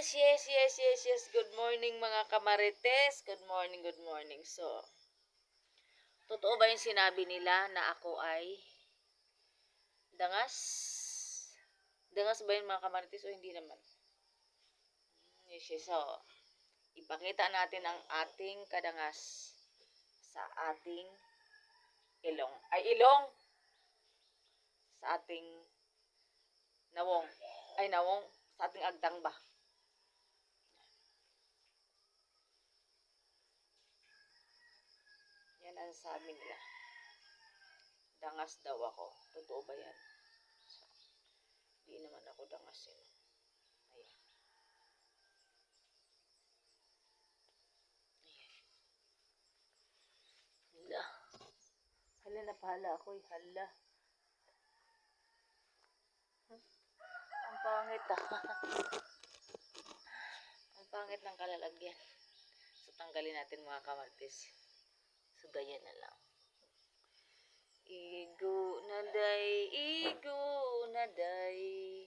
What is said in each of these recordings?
Yes. Good morning mga kamarites. Good morning, good morning. So, totoo ba yung sinabi nila na ako ay dangas? Dangas ba yun mga kamarites o hindi naman? Yes. So, ipakita natin ang ating kadangas sa ating ilong. Ilong! Sa ating nawong. Nawong. Sa ating agdang ba? Yan ang sabi nila. Dangas daw ako. Totoo ba yan? So, di naman ako dangas yun. Ayan. Hala na pahala ako eh. Hala. Ang pangit Ang pangit ng kalalagyan. So, tanggalin natin mga kamartis. So, ganyan na lang. Igo na day.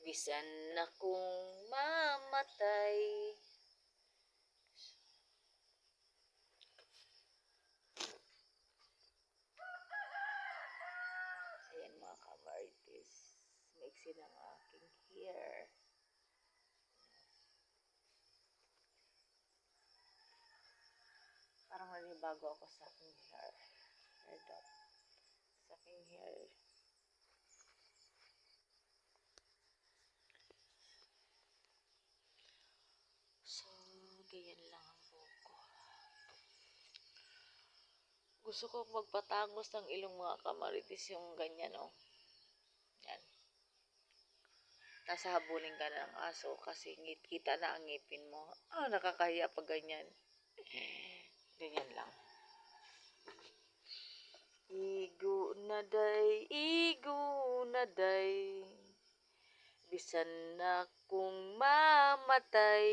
Bisan na kong mamatay. Ayan mga kamartis. Maiksi ng aking hair. Parang nanibago ako sa aking hair. Sa aking hair. So, ganyan lang ang buhok ko. Gusto ko magpatangos ng ilong mga kamaritis yung ganyan, oh. Yan. Tapos habulin ka ng aso kasi kita na ang ngipin mo. Nakakahiya pag ganyan. Ganyan lang. Igo na day. Bisan na kung mamatay.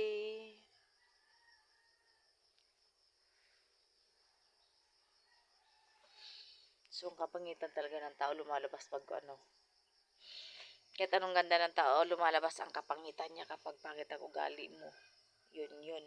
So, ang kapangitan talaga ng tao lumalabas pag ano. Kahit anong ganda ng tao, lumalabas ang kapangitan niya kapag pangit ang ugali mo. Yun.